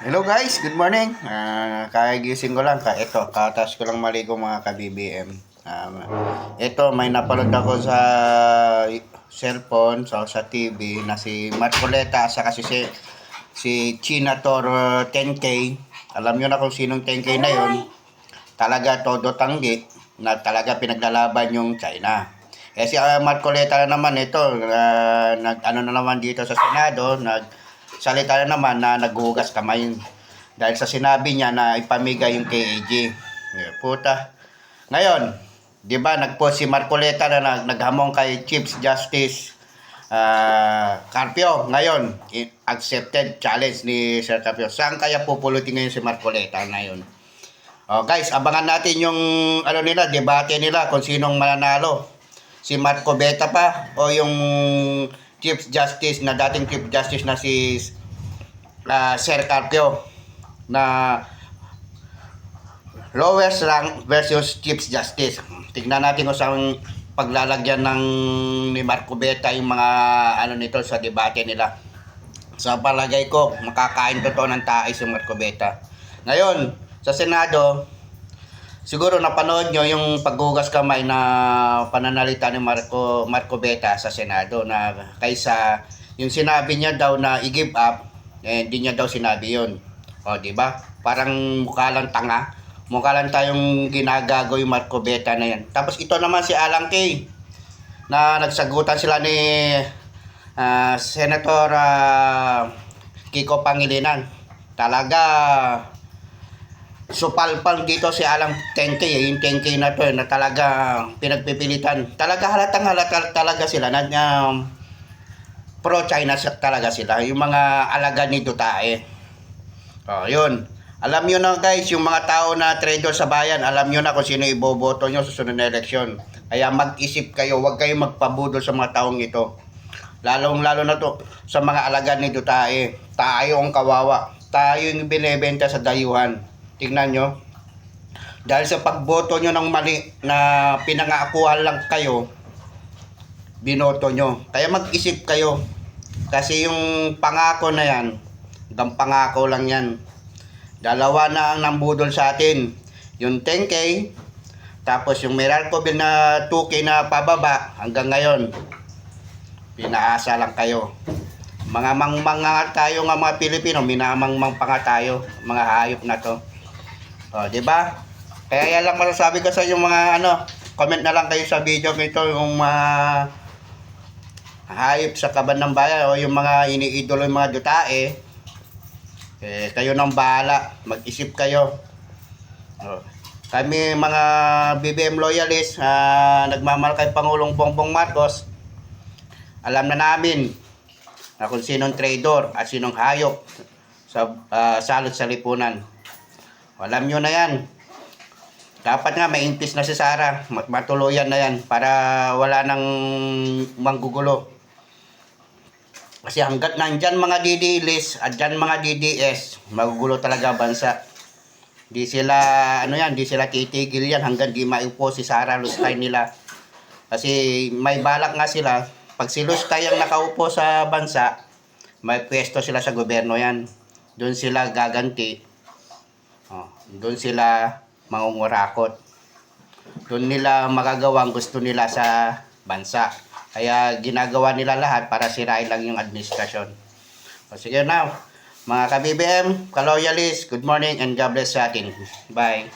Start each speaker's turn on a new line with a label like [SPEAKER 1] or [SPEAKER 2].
[SPEAKER 1] Hello guys, good morning. Kagising ko lang, ito, katas ko lang maligo mga ka-BBM. Ito, may napanood ako sa cellphone, sa TV, na si Marcoleta, saka si Chinator 10K. Alam nyo na kung sinong 10K na yon. Talaga todo tanggi, na talaga pinaglalaban yung China. Si Marcoleta naman ito, ano na naman dito sa Senado, salita na naman na naghugas kamay dahil sa sinabi niya na ipamigay yung KAG. Puta. Ngayon, 'di ba nagpost si Marcoleta na naghamon kay Chief Justice Carpio. Ngayon, accepted challenge ni Sir Carpio. Saan kaya pupulutin ngayon si Marcoleta ngayon? Guys, abangan natin yung debate nila kung sinong mananalo. Si Marco Beta pa o yung Chief Justice na dating Chief Justice na si Sir Carpio na lowest rank versus Chief Justice. Tignan natin kung saan paglalagyan ni Marco Beta yung mga nito sa debate nila. Sa palagay ko, makakain totoo ng tae si Marco Beta. Ngayon, sa Senado, siguro napanood nyo yung paghugas kamay na pananalita ni Marco Beta sa Senado na kaysa yung sinabi niya daw na i-give up, hindi niya daw sinabi yun. Di ba? Parang mukha lang tanga. Mukha lang tayong ginagago yung Marco Beta na yan. Tapos ito naman si Alan Kay na nagsagutan sila ni Senator Kiko Pangilinan. Talaga supalpal dito si Alang 10K, yung 10K na to na talaga pinagpipilitan. Talaga halatang halata talaga sila na pro-China talaga sila. Yung mga alagad ni Duterte. Yun. Alam nyo na guys, yung mga tao na trader sa bayan, alam nyo na kung sino iboboto nyo sa sunod na eleksyon. Kaya mag-isip kayo, huwag kayong magpabudol sa mga taong ito. Lalong-lalo na to sa mga alagad ni Duterte. Tayo ang kawawa. Tayo yung binebenta sa dayuhan. Tingnan nyo. Dahil sa pagboto nyo ng mali na pinangakuhan lang kayo, binoto nyo. Kaya mag-isip kayo. Kasi yung pangako na yan, hanggang pangako lang yan. Dalawa na ang nambudol sa atin. Yung 10K, tapos yung Meralco bill na 2K na pababa, hanggang ngayon, pinaasa lang kayo. Mga mangmanga tayo nga mga Pilipino, minamangmang pa nga tayo, mga hayop na to. Di ba? Kaya yan lang masasabi ko sa yung mga comment na lang kayo sa video nito yung hayop sa kaban ng bayan o yung mga iniidolo yung mga Duterte. Kayo nang bahala, mag-isip kayo. Kami mga BBM loyalist, nagmamahal kay Pangulong Bongbong Marcos, alam na namin na kung sinong traidor at sinong hayop sa salot sa lipunan. Alam nyo na yan. Dapat nga maintis na si Sara. Matuluyan na yan para wala nang manggugulo. Kasi hanggat nandyan mga DDLs at dyan mga DDS, magugulo talaga bansa. Di sila, di sila titigil yan hanggang di maipo si Sara Lustay nila. Kasi may balak nga sila, pag si Lustay ang nakaupo sa bansa, may pwesto sila sa gobyerno yan. Doon sila gaganti. Doon sila mangungurakot. Doon nila magagawa ang gusto nila sa bansa. Kaya ginagawa nila lahat para sirain lang yung administrasyon. Sige now, mga ka-BBM, ka-loyalist, good morning and God bless sa atin. Bye.